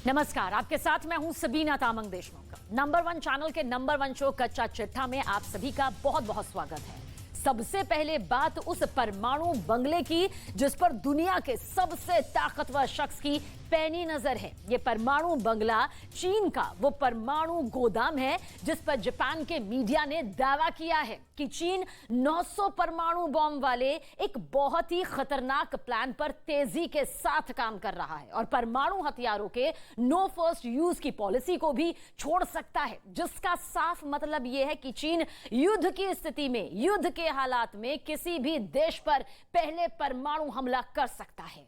नमस्कार, आपके साथ मैं हूं सबीना तामंग देशमुख। नंबर 1 चैनल के नंबर 1 शो कच्चा चिट्ठा में आप सभी का बहुत बहुत स्वागत है। सबसे पहले बात उस परमाणु बंगले की जिस पर दुनिया के सबसे ताकतवर शख्स की पैनी नजर है। ये परमाणु बंगला चीन का वो परमाणु गोदाम है जिस पर जापान के मीडिया ने दावा किया है कि चीन 900 परमाणु बॉम्ब वाले एक बहुत ही खतरनाक प्लान पर तेजी के साथ काम कर रहा है और परमाणु हथियारों के नो फर्स्ट यूज की पॉलिसी को भी छोड़ सकता है, जिसका साफ मतलब यह है कि चीन युद्ध की स्थिति में, युद्ध के हालात में किसी भी देश पर पहले परमाणु हमला कर सकता है।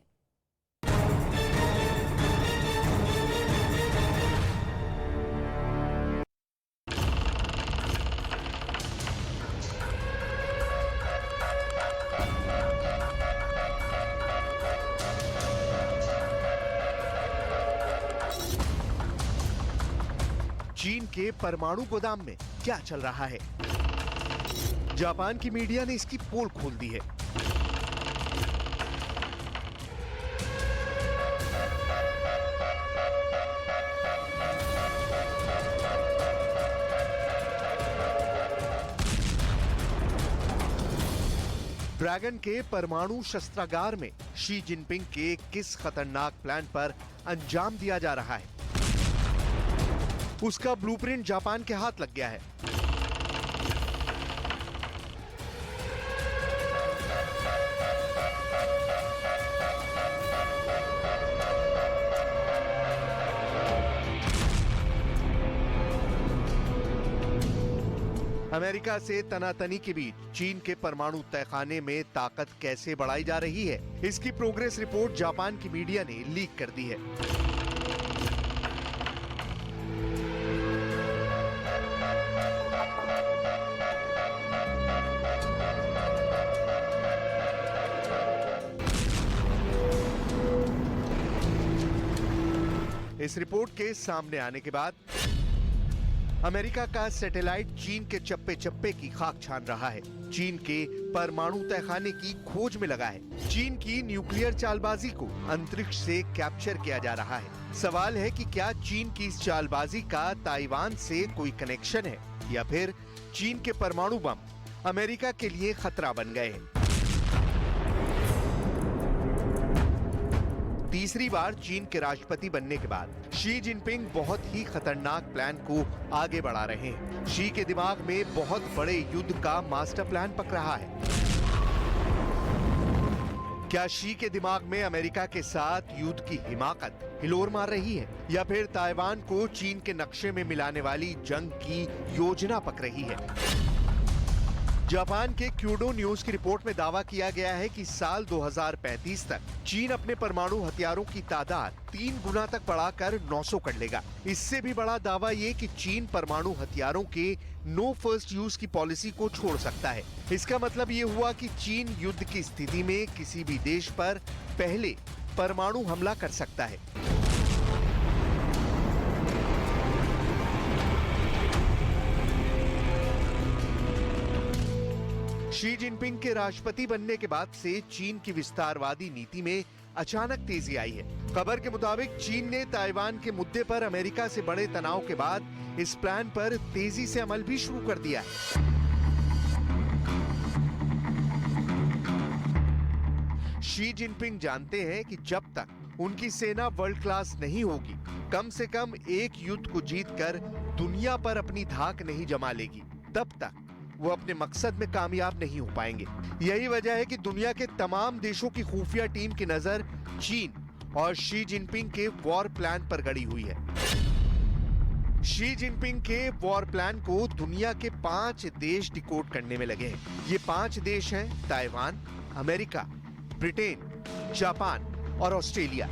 चीन के परमाणु गोदाम में क्या चल रहा है? जापान की मीडिया ने इसकी पोल खोल दी है। ड्रैगन के परमाणु शस्त्रागार में शी जिनपिंग के किस खतरनाक प्लान पर अंजाम दिया जा रहा है, उसका ब्लूप्रिंट जापान के हाथ लग गया है। अमेरिका से तनातनी के बीच चीन के परमाणु तहखाने में ताकत कैसे बढ़ाई जा रही है, इसकी प्रोग्रेस रिपोर्ट जापान की मीडिया ने लीक कर दी है। इस रिपोर्ट के सामने आने के बाद अमेरिका का सैटेलाइट चीन के चप्पे चप्पे की खाक छान रहा है, चीन के परमाणु तहखाने की खोज में लगा है। चीन की न्यूक्लियर चालबाजी को अंतरिक्ष से कैप्चर किया जा रहा है। सवाल है कि क्या चीन की इस चालबाजी का ताइवान से कोई कनेक्शन है या फिर चीन के परमाणु बम अमेरिका के लिए खतरा बन गए हैं। तीसरी बार चीन के राष्ट्रपति बनने के बाद शी जिनपिंग बहुत ही खतरनाक प्लान को आगे बढ़ा रहे हैं। शी के दिमाग में बहुत बड़े युद्ध का मास्टर प्लान पक रहा है। क्या शी के दिमाग में अमेरिका के साथ युद्ध की हिमाकत हिलोर मार रही है या फिर ताइवान को चीन के नक्शे में मिलाने वाली जंग की योजना पक रही है? जापान के क्यूडो न्यूज की रिपोर्ट में दावा किया गया है कि साल 2035 तक चीन अपने परमाणु हथियारों की तादाद 3 गुना तक बढ़ाकर 900 कर लेगा। इससे भी बड़ा दावा ये कि चीन परमाणु हथियारों के नो फर्स्ट यूज की पॉलिसी को छोड़ सकता है। इसका मतलब ये हुआ कि चीन युद्ध की स्थिति में किसी भी देश पर पहले परमाणु हमला कर सकता है। शी जिनपिंग के राष्ट्रपति बनने के बाद से चीन की विस्तारवादी नीति में अचानक तेजी आई है। खबर के मुताबिक चीन ने ताइवान के मुद्दे पर अमेरिका से बड़े तनाव के बाद इस प्लान पर तेजी से अमल भी शुरू कर दिया है। शी जिनपिंग जानते हैं कि जब तक उनकी सेना वर्ल्ड क्लास नहीं होगी, कम से कम एक युद्ध को जीतकर दुनिया पर अपनी धाक नहीं जमा लेगी, तब तक वो अपने मकसद में कामयाब नहीं हो पाएंगे। यही वजह है कि दुनिया के तमाम देशों की खुफिया टीम की नजर चीन और शी जिनपिंग के वॉर प्लान पर गड़ी हुई है। शी जिनपिंग के वॉर प्लान को दुनिया के 5 देश डिकोड करने में लगे हैं। ये 5 देश हैं ताइवान, अमेरिका, ब्रिटेन, जापान और ऑस्ट्रेलिया।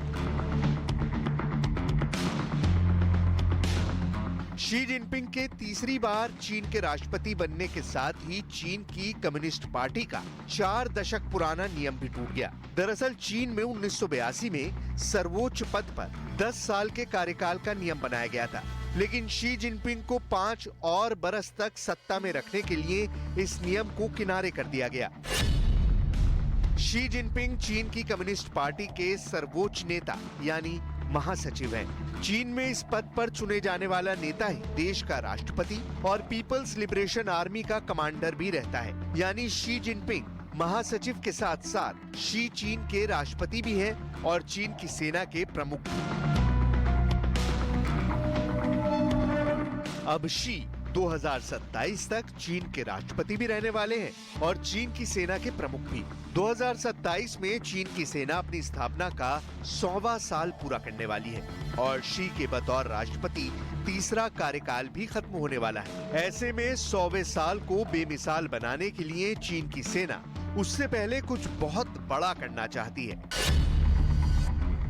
शी जिनपिंग के तीसरी बार चीन के राष्ट्रपति बनने के साथ ही चीन की कम्युनिस्ट पार्टी का 4 दशक पुराना नियम भी टूट गया। दरअसल चीन में 1982 में सर्वोच्च पद पर 10 साल के कार्यकाल का नियम बनाया गया था, लेकिन शी जिनपिंग को 5 और बरस तक सत्ता में रखने के लिए इस नियम को किनारे कर दिया गया। शी जिनपिंग चीन की कम्युनिस्ट पार्टी के सर्वोच्च नेता यानी महासचिव हैं। चीन में इस पद पर चुने जाने वाला नेता ही देश का राष्ट्रपति और पीपल्स लिबरेशन आर्मी का कमांडर भी रहता है। यानी शी जिनपिंग महासचिव के साथ साथ शी चीन के राष्ट्रपति भी हैं और चीन की सेना के प्रमुख भी। अब शी 2027 तक चीन के राष्ट्रपति भी रहने वाले हैं और चीन की सेना के प्रमुख भी। 2027 में चीन की सेना अपनी स्थापना का 100वां साल पूरा करने वाली है और शी के बतौर राष्ट्रपति तीसरा कार्यकाल भी खत्म होने वाला है। ऐसे में 100वें साल को बेमिसाल बनाने के लिए चीन की सेना उससे पहले कुछ बहुत बड़ा करना चाहती है।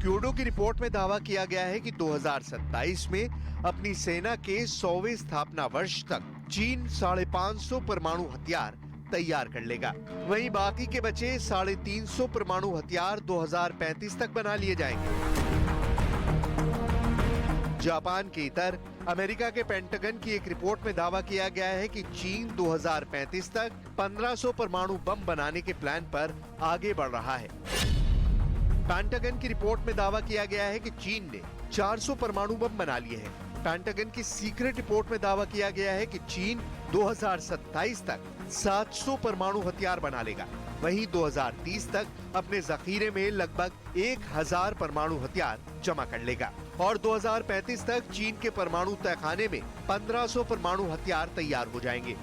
क्योडो की रिपोर्ट में दावा किया गया है कि 2027 में अपनी सेना के 100वें स्थापना वर्ष तक चीन 550 परमाणु हथियार तैयार कर लेगा। वहीं बाकी के बचे 350 परमाणु हथियार 2035 तक बना लिए जाएंगे। जापान के इतर अमेरिका के पेंटागन की एक रिपोर्ट में दावा किया गया है कि चीन 2035 तक 1500 परमाणु बम बनाने के प्लान पर आगे बढ़ रहा है। पेंटागन की रिपोर्ट में दावा किया गया है कि चीन ने 400 परमाणु बम बना लिए हैं। पेंटागन की सीक्रेट रिपोर्ट में दावा किया गया है कि चीन 2027 तक 700 परमाणु हथियार बना लेगा। वहीं 2030 तक अपने जखीरे में लगभग 1000 परमाणु हथियार जमा कर लेगा और 2035 तक चीन के परमाणु तहखाने में 1500 परमाणु हथियार तैयार हो जाएंगे।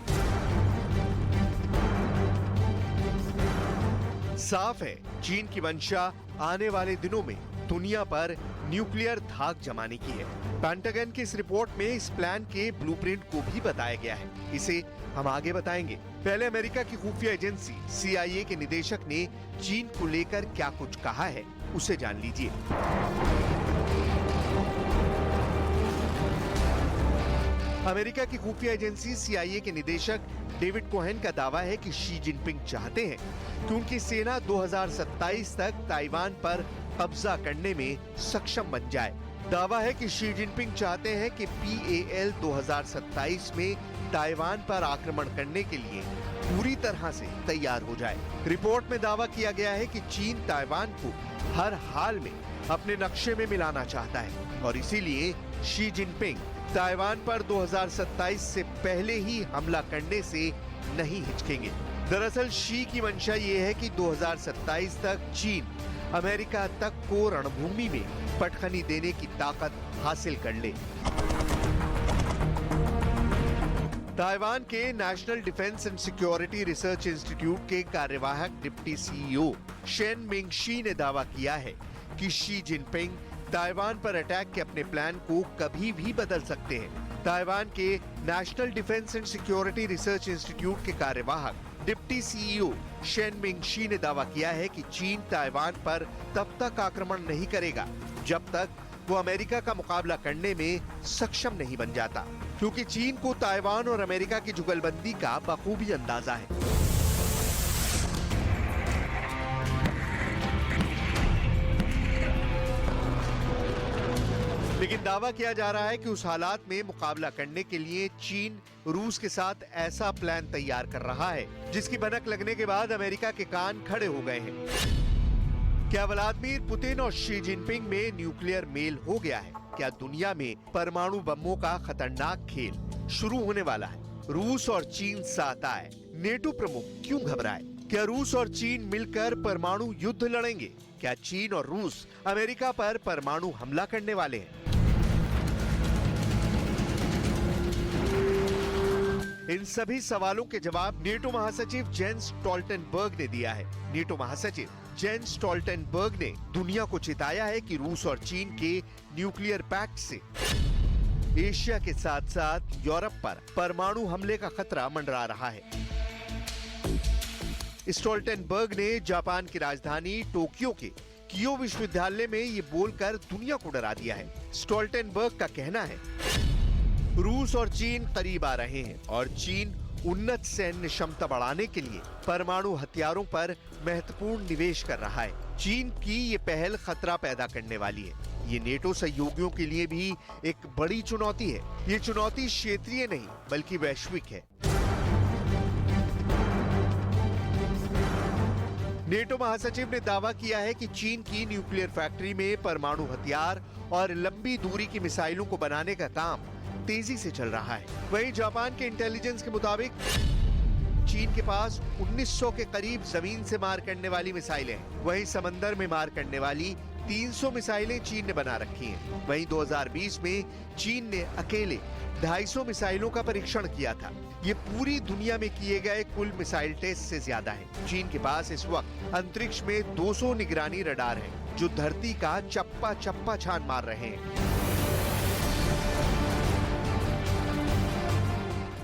साफ है, चीन की मंशा आने वाले दिनों में दुनिया पर न्यूक्लियर धाक जमाने की है। पेंटागन की इस रिपोर्ट में इस प्लान के ब्लूप्रिंट को भी बताया गया है। इसे हम आगे बताएंगे। पहले अमेरिका की खुफिया एजेंसी CIA के निदेशक ने चीन को लेकर क्या कुछ कहा है, उसे जान लीजिए। अमेरिका की खुफिया एजेंसी CIA के निदेशक डेविड कोहेन का दावा है कि शी जिनपिंग चाहते हैं कि उनकी सेना 2027 तक ताइवान पर कब्जा करने में सक्षम बन जाए। दावा है कि शी जिनपिंग चाहते हैं कि PAL 2027 में ताइवान पर आक्रमण करने के लिए पूरी तरह से तैयार हो जाए। रिपोर्ट में दावा किया गया है कि चीन ताइवान को हर हाल में अपने नक्शे में मिलाना चाहता है और इसीलिए शी जिनपिंग ताइवान पर 2027 से पहले ही हमला करने से नहीं हिचकेंगे। दरअसल शी की मंशा ये है कि 2027 तक चीन अमेरिका तक को रणभूमि में पटखनी देने की ताकत हासिल कर ले। ताइवान के national defence and security research institute के कार्यवाहक डिप्टी CEO शेन मिंगशी ने दावा किया है कि शी जिनपिंग ताइवान पर अटैक के अपने प्लान को कभी भी बदल सकते हैं। ताइवान के national defence and security research institute के कार्यवाहक डिप्टी CEO शेन मिंगशी ने दावा किया है कि चीन ताइवान पर तब तक आक्रमण नहीं करेगा जब तक वो अमेरिका का मुकाबला करने में सक्षम नहीं बन जाता, क्योंकि चीन को ताइवान और अमेरिका की जुगलबंदी का बखूबी अंदाजा है। लेकिन दावा किया जा रहा है कि उस हालात में मुकाबला करने के लिए चीन रूस के साथ ऐसा प्लान तैयार कर रहा है जिसकी भनक लगने के बाद अमेरिका के कान खड़े हो गए हैं। क्या व्लादिमीर पुतिन और शी जिनपिंग में न्यूक्लियर मेल हो गया है? क्या दुनिया में परमाणु बमों का खतरनाक खेल शुरू होने वाला है? रूस और चीन साथ आए, नेटो प्रमुख क्यों घबराए? क्या रूस और चीन मिलकर परमाणु युद्ध लड़ेंगे? क्या चीन और रूस अमेरिका पर परमाणु हमला करने वाले हैं? इन सभी सवालों के जवाब नेटो महासचिव जेंस स्टोल्टनबर्ग ने दिया है। नेटो महासचिव जेंस स्टोल्टनबर्ग ने दुनिया को चेताया है कि रूस और चीन के न्यूक्लियर पैक्ट से एशिया के साथ साथ यूरोप पर परमाणु हमले का खतरा मंडरा रहा है। स्टोल्टनबर्ग ने जापान की राजधानी टोक्यो के कियो विश्वविद्यालय में ये बोलकर दुनिया को डरा दिया है। स्टोल्टनबर्ग का कहना है, रूस और चीन करीब आ रहे हैं और चीन उन्नत सैन्य क्षमता बढ़ाने के लिए परमाणु हथियारों पर महत्वपूर्ण निवेश कर रहा है। चीन की ये पहल खतरा पैदा करने वाली है। ये नेटो सहयोगियों के लिए भी एक बड़ी चुनौती है। ये चुनौती क्षेत्रीय नहीं बल्कि वैश्विक है। नेटो महासचिव ने दावा किया है कि चीन की न्यूक्लियर फैक्ट्री में परमाणु हथियार और लंबी दूरी की मिसाइलों को बनाने का काम तेजी से चल रहा है। वहीं जापान के इंटेलिजेंस के मुताबिक चीन के पास 1900 के करीब जमीन से मार करने वाली मिसाइलें हैं। वहीं समंदर में मार करने वाली 300 मिसाइलें चीन ने बना रखी हैं। वहीं 2020 में चीन ने अकेले 250 मिसाइलों का परीक्षण किया था। ये पूरी दुनिया में किए गए कुल मिसाइल टेस्ट से ज्यादा है। चीन के पास इस वक्त अंतरिक्ष में 200 निगरानी रडार हैं, जो धरती का चप्पा चप्पा छान मार रहे हैं।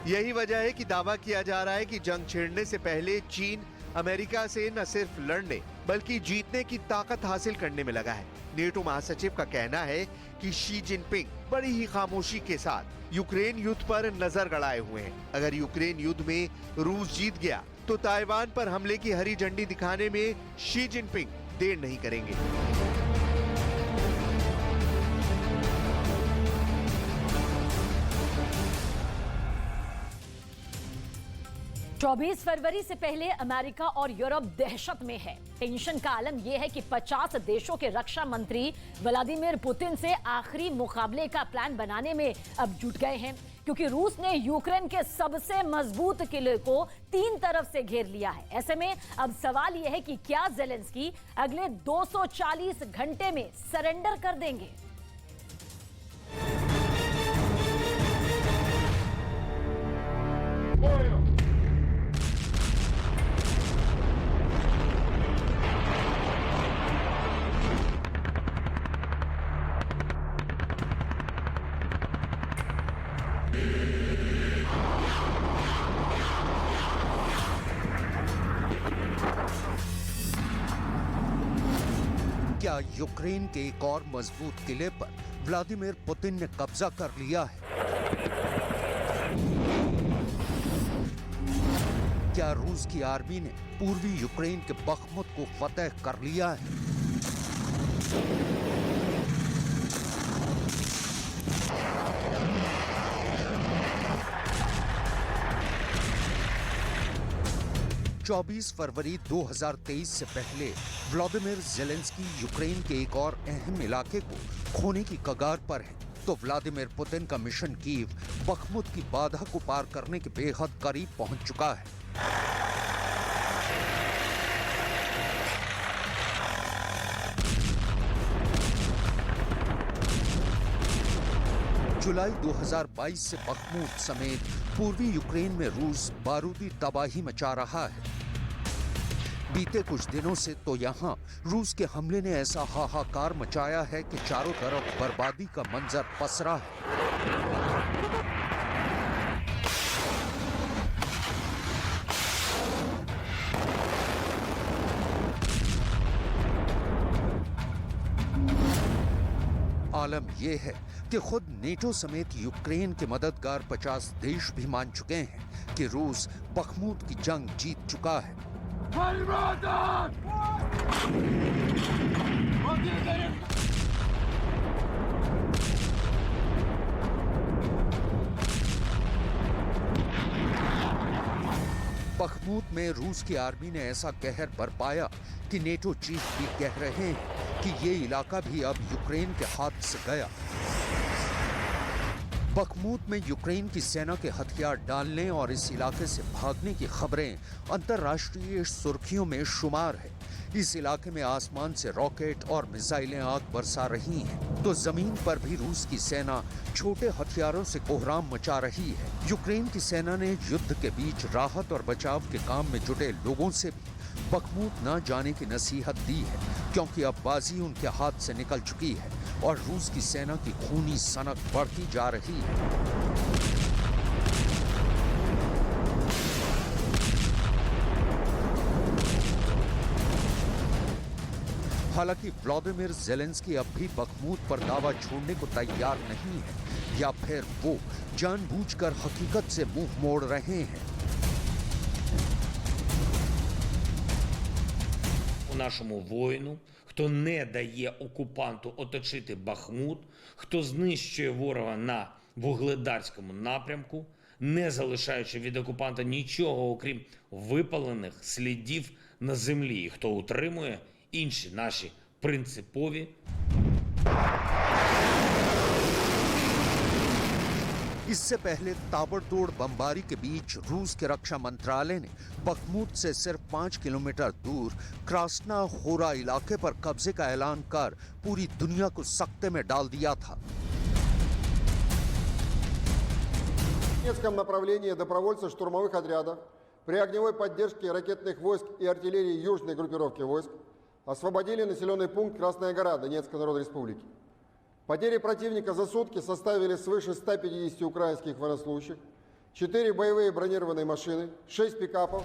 यही वजह है कि दावा किया जा रहा है कि जंग छेड़ने से पहले चीन अमेरिका से न सिर्फ लड़ने बल्कि जीतने की ताकत हासिल करने में लगा है। नेटो महासचिव का कहना है कि शी जिनपिंग बड़ी ही खामोशी के साथ यूक्रेन युद्ध पर नजर गड़ाए हुए हैं। अगर यूक्रेन युद्ध में रूस जीत गया तो ताइवान पर हमले की हरी झंडी दिखाने में शी जिनपिंग देर नहीं करेंगे। 24 फरवरी से पहले अमेरिका और यूरोप दहशत में है। टेंशन का आलम यह है कि 50 देशों के रक्षा मंत्री व्लादिमीर पुतिन से आखिरी मुकाबले का प्लान बनाने में अब जुट गए हैं, क्योंकि रूस ने यूक्रेन के सबसे मजबूत किले को 3 तरफ से घेर लिया है। ऐसे में अब सवाल यह है कि क्या ज़ेलेंस्की अगले 240 घंटे में सरेंडर कर देंगे। क्या यूक्रेन के एक और मजबूत किले पर व्लादिमीर पुतिन ने कब्जा कर लिया है? क्या रूस की आर्मी ने पूर्वी यूक्रेन के बख्मुत को फतेह कर लिया है? चौबीस फरवरी 2023 से पहले व्लादिमीर ज़ेलेंस्की यूक्रेन के एक और अहम इलाके को खोने की कगार पर है, तो व्लादिमीर पुतिन का मिशन कीव बख्मुत की बाधा को पार करने के बेहद करीब पहुंच चुका है। जुलाई 2022 से बख्मुत समेत पूर्वी यूक्रेन में रूस बारूदी तबाही मचा रहा है। बीते कुछ दिनों से तो यहाँ रूस के हमले ने ऐसा हाहाकार मचाया है कि चारों तरफ बर्बादी का मंजर पसरा है। आलम यह है कि खुद नेटो समेत यूक्रेन के मददगार 50 देश भी मान चुके हैं कि रूस बख्मुत की जंग जीत चुका है। बख्मुत में रूस की आर्मी ने ऐसा कहर बरपाया कि नेटो चीफ भी कह रहे हैं कि ये इलाका भी अब यूक्रेन के हाथ से गया। बख्मुत में यूक्रेन की सेना के हथियार डालने और इस इलाके से भागने की खबरें अंतर्राष्ट्रीय सुर्खियों में शुमार है। इस इलाके में आसमान से रॉकेट और मिसाइलें आग बरसा रही हैं, तो जमीन पर भी रूस की सेना छोटे हथियारों से कोहराम मचा रही है। यूक्रेन की सेना ने युद्ध के बीच राहत और बचाव के काम में जुटे लोगों से भी बख्मुत न जाने की नसीहत दी है, क्योंकि अब बाजी उनके हाथ से निकल चुकी है और रूस की सेना की खूनी सनक बढ़ती जा रही है। हालांकि व्लादिमीर ज़ेलेंस्की अब भी बख्मुत पर दावा छोड़ने को तैयार नहीं है, या फिर वो जानबूझकर हकीकत से मुंह मोड़ रहे हैं। Нашому воїну, хто не дає окупанту оточити Бахмут, хто знищує ворога на Вугледарському напрямку, не залишаючи від окупанта нічого, окрім випалених слідів на землі і хто утримує інші наші принципові इससे पहले ताबड़तोड़ बमबारी के बीच रूस के रक्षा मंत्रालय ने बखमूत से सिर्फ 5 किलोमीटर दूर क्रास्ना होरा इलाके पर कब्जे का ऐलान कर पूरी दुनिया को सख्ते में डाल दिया था। В Донецком направлении добровольцы штурмовых отрядов при огневой поддержке ракетных войск и артиллерии южной группировки войск освободили населенный пункт Красная гора Донецкой Народной Республики. Потери противника за сутки составили свыше 150 украинских военнослужащих, 4 боевые бронированные машины, 6 пикапов.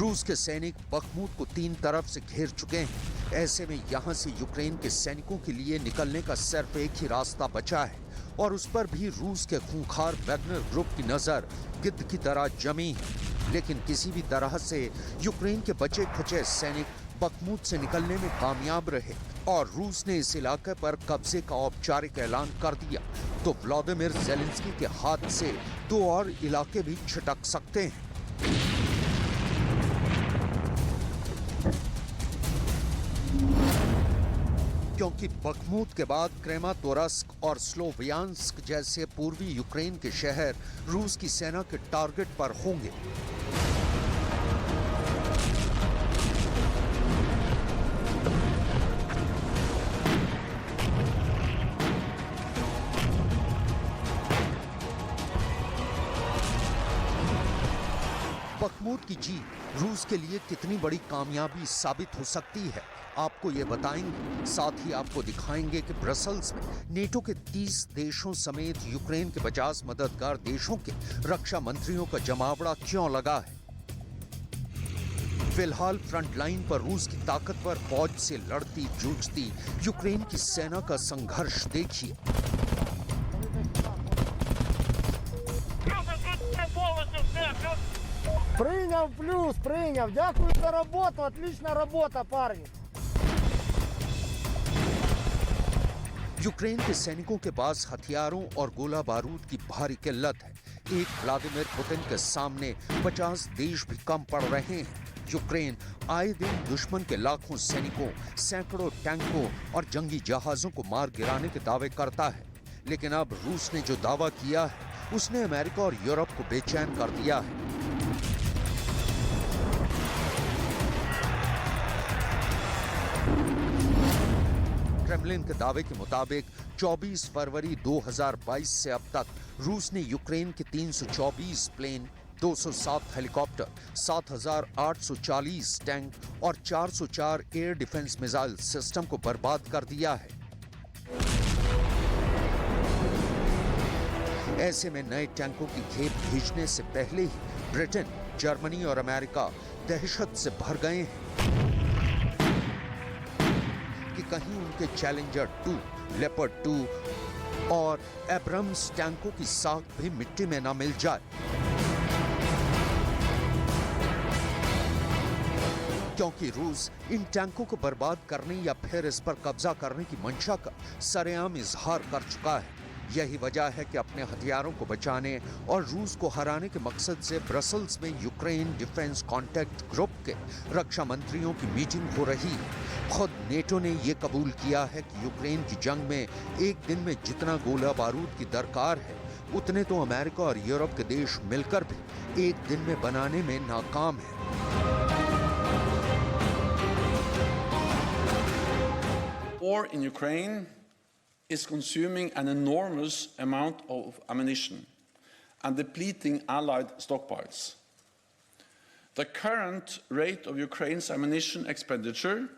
रूस के सैनिक बखमूत को 3 तरफ से घेर चुके हैं। ऐसे में यहां से यूक्रेन के सैनिकों के लिए निकलने का सिर्फ एक ही रास्ता बचा है और उस पर भी रूस के खूंखार वैगनर ग्रुप की नजर गिद्ध की तरह जमी है। लेकिन किसी भी तरह से यूक्रेन के बचे खुचे सैनिक बखमूत से निकलने में कामयाब रहे और रूस ने इस इलाके पर कब्जे का औपचारिक ऐलान कर दिया तो व्लादिमीर ज़ेलेंस्की के हाथ से 2 और इलाके भी छिटक सकते हैं। क्योंकि बखमूत के बाद क्रेमातोरस्क और स्लोवियांस्क जैसे पूर्वी यूक्रेन के शहर रूस की सेना के टारगेट पर होंगे। बखमूत की जीत रूस के लिए कितनी बड़ी कामयाबी साबित हो सकती है, आपको ये बताएंगे। साथ ही आपको दिखाएंगे कि ब्रसल्स में नेटो के 30 देशों समेत यूक्रेन के 50 मददगार देशों के रक्षा मंत्रियों का जमावड़ा क्यों लगा है। फिलहाल फ्रंट लाइन पर रूस की ताकतवर फौज से लड़ती जूझती यूक्रेन की सेना का संघर्ष देखिए। Принял плюс, принял. Дякую за работу, отличная работа, парни. यूक्रेन के सैनिकों के पास हथियारों और गोला बारूद की भारी किल्लत है। एक व्लादिमीर पुतिन के सामने 50 देश भी कम पड़ रहे हैं। यूक्रेन आए दिन दुश्मन के लाखों सैनिकों, सैकड़ों टैंकों और जंगी जहाजों को मार गिराने के दावे करता है। लेकिन अब रूस ने जो दावा किया है उसने अमेरिका और यूरोप को बेचैन कर दिया है। क्रेमलिन के दावे के मुताबिक 24 फरवरी 2022 से अब तक रूस ने यूक्रेन के 324 प्लेन, 207 हेलीकॉप्टर, 7,840 टैंक और 404 एयर डिफेंस मिसाइल सिस्टम को बर्बाद कर दिया है। ऐसे में नए टैंकों की खेप भेजने से पहले ही ब्रिटेन, जर्मनी और अमेरिका दहशत से भर गए हैं कि कहीं उनके चैलेंजर 2, लेपर्ड 2 और एब्रम्स टैंकों की साख भी मिट्टी में न मिल जाए। क्योंकि रूस इन टैंकों को बर्बाद करने या फिर इस पर कब्जा करने की मंशा का सरेआम इजहार कर चुका है। यही वजह है कि अपने हथियारों को बचाने और रूस को हराने के मकसद से ब्रसल्स में यूक्रेन डिफेंस कॉन्टैक्ट ग्रुप के रक्षा मंत्रियों की मीटिंग हो रही है। खुद नेटो ने यह कबूल किया है कि यूक्रेन की जंग में एक दिन में जितना गोला बारूद की दरकार है उतने तो अमेरिका और यूरोप के देश मिलकर भी एक दिन में बनाने में नाकाम है। War in Ukraine is consuming an enormous amount of ammunition and depleting Allied stockpiles. The current rate of Ukraine's ammunition expenditure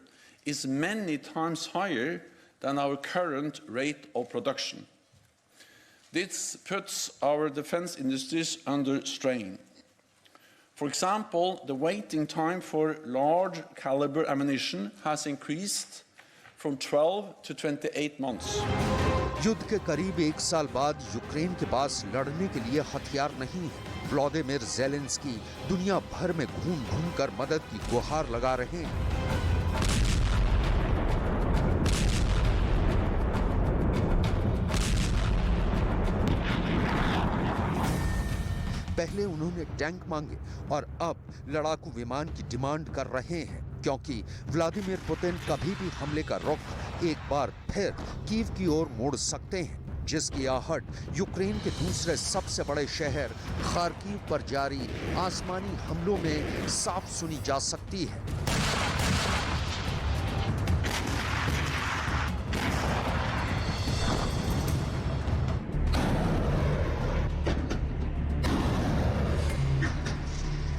is many times higher than our current rate of production. This puts our defense industries under strain. For example, the waiting time for large caliber ammunition has increased from 12 to 28 months. युद्ध के करीब 1 साल बाद Ukraine के पास लड़ने के लिए हथियार नहीं है। व्लादिमीर ज़ेलेंस्की दुनिया भर में घूम-घूम कर मदद की गुहार लगा रहे हैं। पहले उन्होंने टैंक मांगे और अब लड़ाकू विमान की डिमांड कर रहे हैं, क्योंकि व्लादिमीर पुतिन कभी भी हमले का रुख एक बार फिर कीव की ओर मोड़ सकते हैं, जिसकी आहट यूक्रेन के दूसरे सबसे बड़े शहर खार्किव पर जारी आसमानी हमलों में साफ सुनी जा सकती है।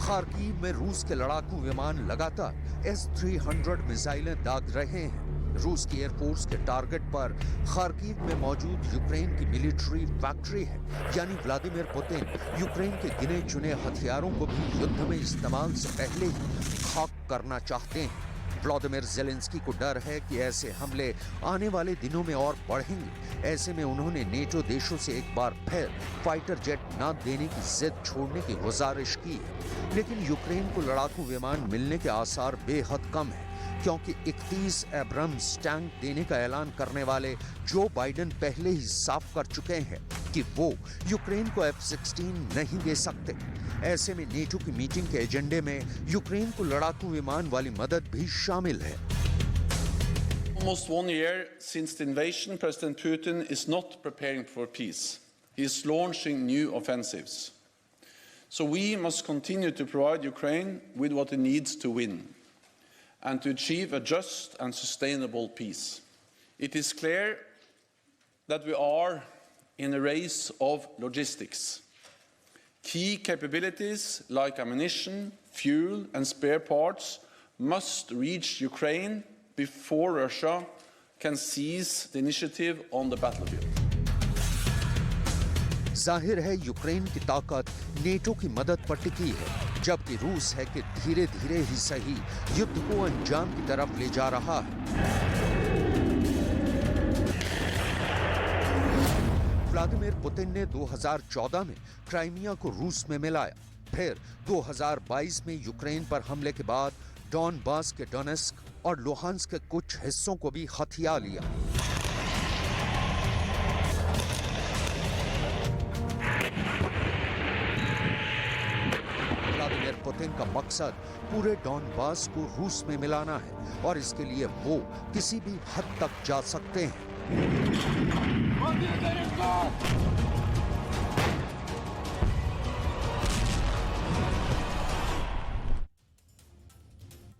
खार्किव में रूस के लड़ाकू विमान लगातार S-300 मिसाइलें दाग रहे हैं। रूस की एयरफोर्स के टारगेट पर खार्किव में मौजूद यूक्रेन की मिलिट्री फैक्ट्री है, यानी व्लादिमीर पुतिन यूक्रेन के गिने चुने हथियारों को भी युद्ध में इस्तेमाल से पहले ही खाक करना चाहते हैं। व्लादिमीर ज़ेलेंस्की को डर है कि ऐसे हमले आने वाले दिनों में और बढ़ेंगे। ऐसे में उन्होंने नेटो देशों से एक बार फिर फाइटर जेट न देने की जिद छोड़ने की गुजारिश की है, लेकिन यूक्रेन को लड़ाकू विमान मिलने के आसार बेहद कम है, क्योंकि 31 एब्रम्स टैंक देने का ऐलान करने वाले जो बाइडेन पहले ही साफ कर चुके हैं कि वो यूक्रेन को F-16 नहीं दे सकते। ऐसे में नेटो की मीटिंग के एजेंडे में यूक्रेन को लड़ाकू विमान वाली मदद भी शामिल है। Almost 1 year since the invasion, President Putin is not preparing for peace. He is launching new offensives. So we must continue to provide Ukraine with what it needs to win and to achieve a just and sustainable peace. It is clear that we are in a race of logistics. Key capabilities like ammunition, fuel and spare parts must reach Ukraine before Russia can seize the initiative on the battlefield. जाहिर है Ukraine की ताकत NATO की मदद पर टिकी है, जबकि रूस है कि धीरे धीरे ही सही युद्ध को अंजाम की तरफ ले जा रहा है। व्लादिमीर पुतिन ने 2014 में क्राइमिया को रूस में मिलाया, फिर 2022 में यूक्रेन पर हमले के बाद डॉनबास के डोनेस्क और लुहांस्क के कुछ हिस्सों को भी हथिया लिया। व्लादिमीर पुतिन का मकसद पूरे डॉनबास को रूस में मिलाना है और इसके लिए वो किसी भी हद तक जा सकते हैं।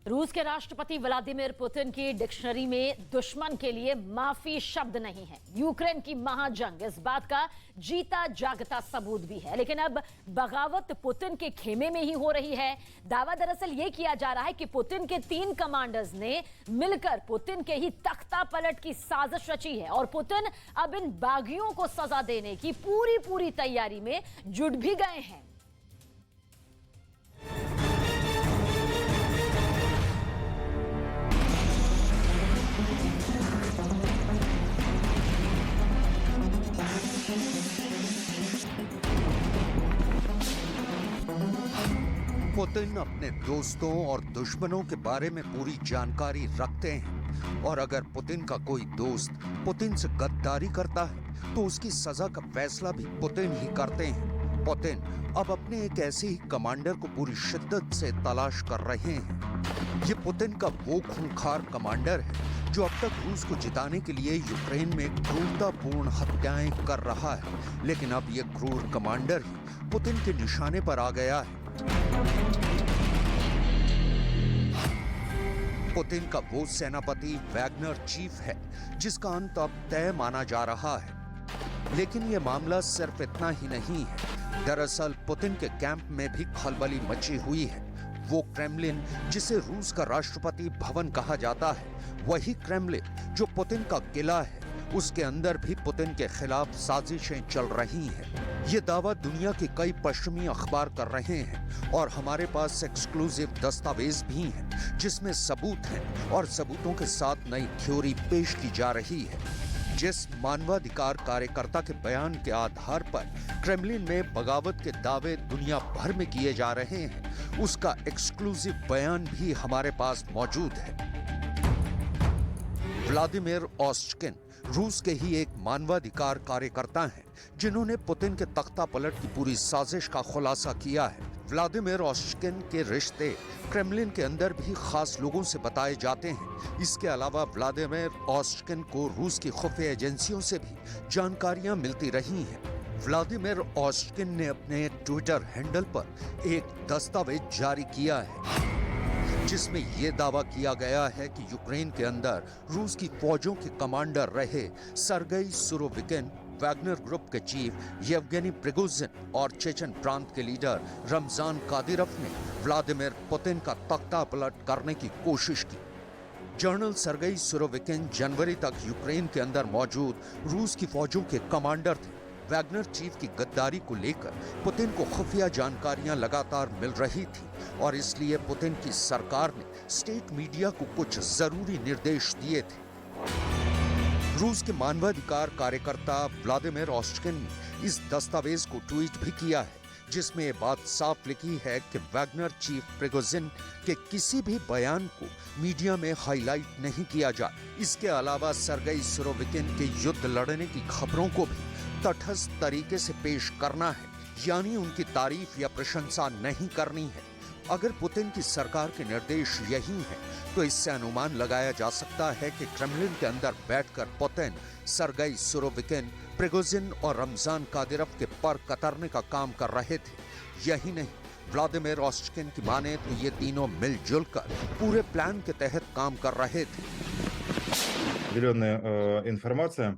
रूस के राष्ट्रपति व्लादिमीर पुतिन की डिक्शनरी में दुश्मन के लिए माफी शब्द नहीं है। यूक्रेन की महाजंग इस बात का जीता जागता सबूत भी है, लेकिन अब बगावत पुतिन के खेमे में ही हो रही है। दावा दरअसल यह किया जा रहा है कि पुतिन के 3 कमांडर्स ने मिलकर पुतिन के ही तख्ता पलट की साजिश रची है और पुतिन अब इन बागियों को सजा देने की पूरी तैयारी में जुट भी गए हैं। पुतिन अपने दोस्तों और दुश्मनों के बारे में पूरी जानकारी रखते हैं और अगर पुतिन का कोई दोस्त पुतिन से गद्दारी करता है तो उसकी सजा का फैसला भी पुतिन ही करते हैं। पुतिन अब अपने एक ऐसे ही कमांडर को पूरी शिद्दत से तलाश कर रहे हैं। ये पुतिन का वो खूंखार कमांडर है जो अब तक रूस को जिताने के लिए यूक्रेन में क्रूरतापूर्ण हत्याएं कर रहा है, लेकिन अब ये क्रूर कमांडर ही पुतिन के निशाने पर आ गया है। पुतिन का वो सेनापति वैगनर चीफ है जिसका अंत अब तय माना जा रहा है, लेकिन ये मामला सिर्फ इतना ही नहीं है। दरअसल पुतिन के कैंप में भी खलबली मची हुई है। वो क्रेमलिन जिसे रूस का राष्ट्रपति भवन कहा जाता है, वही क्रेमलिन जो पुतिन का किला है, उसके अंदर भी पुतिन के खिलाफ साजिशें चल रही हैं। ये दावा दुनिया के कई पश्चिमी अखबार कर रहे हैं और हमारे पास एक्सक्लूसिव दस्तावेज भी हैं जिसमें सबूत हैं और सबूतों के साथ नई थ्योरी पेश की जा रही है। जिस मानवाधिकार कार्यकर्ता के बयान के आधार पर क्रेमलिन में बगावत के दावे दुनिया भर में किए जा रहे हैं, उसका एक्सक्लूसिव बयान भी हमारे पास मौजूद है। व्लादिमीर ओस्चकिन रूस के ही एक मानवाधिकार कार्यकर्ता हैं जिन्होंने पुतिन के तख्ता पलट की पूरी साजिश का खुलासा किया है। व्लादिमीर ओश्चकिन के रिश्ते क्रेमलिन के अंदर भी खास लोगों से बताए जाते हैं। इसके अलावा व्लादिमीर ओश्चकिन को रूस की खुफिया एजेंसियों से भी जानकारियां मिलती रही हैं। व्लादिमीर ओश्चकिन ने अपने ट्विटर हैंडल पर एक दस्तावेज जारी किया है जिसमें यह दावा किया गया है कि यूक्रेन के अंदर रूस की फौजों के कमांडर रहे सर्गेई सुरोविकिन, वैगनर ग्रुप के चीफ येवगेनी प्रिगोजिन और चेचन प्रांत के लीडर रमजान कादिरोव ने व्लादिमीर पुतिन का तख्ता पलट करने की कोशिश की। जनरल सर्गेई सुरोविकिन जनवरी तक यूक्रेन के अंदर मौजूद रूस की फौजों के कमांडर थे। वैगनर चीफ की गद्दारी को लेकर पुतिन को खुफिया जानकारियां लगातार मिल रही थी और इसलिए पुतिन की सरकार ने स्टेट मीडिया को कुछ जरूरी निर्देश दिए थे। रूस के मानवाधिकार कार्यकर्ता व्लादिमीर ओश्चकिन ने इस दस्तावेज को ट्वीट भी किया है जिसमें ये बात साफ लिखी है कि वैगनर चीफ प्रिगोजिन के किसी भी बयान को मीडिया में हाईलाइट नहीं किया जाए। इसके अलावा सर्गेई सुरोविकिन के युद्ध लड़ने की खबरों को भी तटस्थ तरीके से पेश करना है, यानी उनकी तारीफ या प्रशंसा नहीं करनी है। अगर पुतिन की सरकार के निर्देश यही हैं, तो इससे अनुमान लगाया जा सकता है कि क्रेमलिन के अंदर बैठकर पुतिन सर्गेई सुरोविकिन, प्रिगोजिन और रमजान कादिरोव के पर कतरने का काम कर रहे थे। यही नहीं, व्लादिमीर ओश्चकिन की माने तो ये तीनों मिलजुल कर पूरे प्लान के तहत काम कर रहे थे। Определенная информация.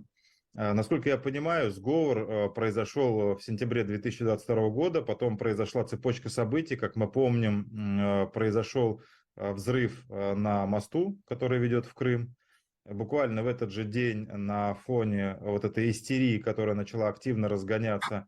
Насколько я понимаю, сговор произошел в сентябре 2022 года, потом произошла цепочка событий, как мы помним, произошел взрыв на мосту, который ведет в Крым. Буквально в этот же день на фоне вот этой истерии, которая начала активно разгоняться,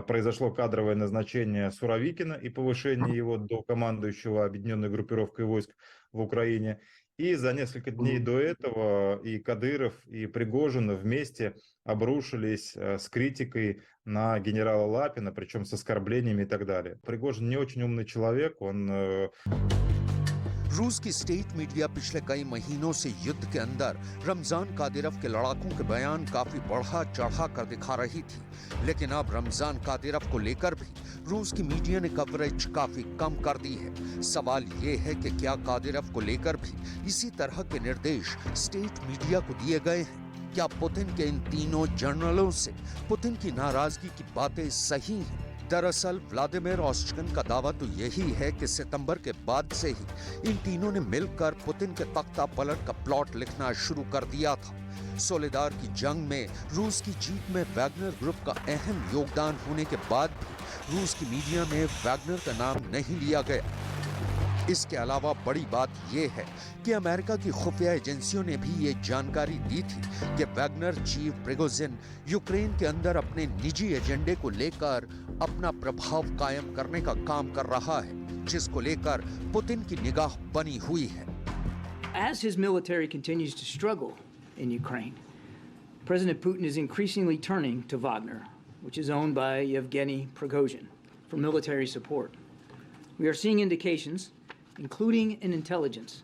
произошло кадровое назначение Суровикина и повышение его до командующего объединенной группировкой войск в Украине. И за несколько дней до этого и Кадыров, и Пригожин вместе обрушились с критикой на генерала Лапина, причем с оскорблениями и так далее. Пригожин не очень умный человек, он... रूस की स्टेट मीडिया पिछले कई महीनों से युद्ध के अंदर रमजान कादिरोव के लड़ाकों के बयान काफी बढ़ा चढ़ा कर दिखा रही थी, लेकिन अब रमजान कादिरोव को लेकर भी रूस की मीडिया ने कवरेज काफी कम कर दी है। सवाल ये है कि क्या कादिरोव को लेकर भी इसी तरह के निर्देश स्टेट मीडिया को दिए गए हैं? क्या पुतिन के इन तीनों जनरलों से पुतिन की नाराजगी की बातें सही हैं? दरअसल व्लादिमीर ओश्चकिन का दावा तो यही है कि सितंबर के बाद से ही इन तीनों ने मिलकर पुतिन के तख्ता पलट का प्लॉट लिखना शुरू कर दिया था। सोलेदार की जंग में रूस की जीत में वैगनर ग्रुप का अहम योगदान होने के बाद भी रूस की मीडिया में वैगनर का नाम नहीं लिया गया। इसके अलावा बड़ी बात यह है कि अमेरिका की खुफिया एजेंसियों ने भी ये जानकारी दी थी कि वैगनर चीफ प्रिगोजिन यूक्रेन के अंदर अपने निजी एजेंडे को लेकर अपना प्रभाव कायम करने का काम कर रहा है, जिसको लेकर पुतिन की निगाह बनी हुई है। As his military continues to struggle in Ukraine, President Putin is increasingly turning to Wagner, which is owned by Yevgeny Prigozhin, for military support. We are seeing indications, including in intelligence,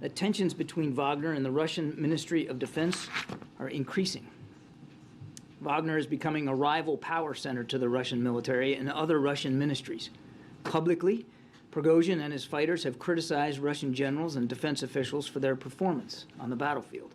that tensions between Wagner and the Russian Ministry of Defense are increasing. Wagner is becoming a rival power center to the Russian military and other Russian ministries. Publicly, Prigozhin and his fighters have criticized Russian generals and defense officials for their performance on the battlefield.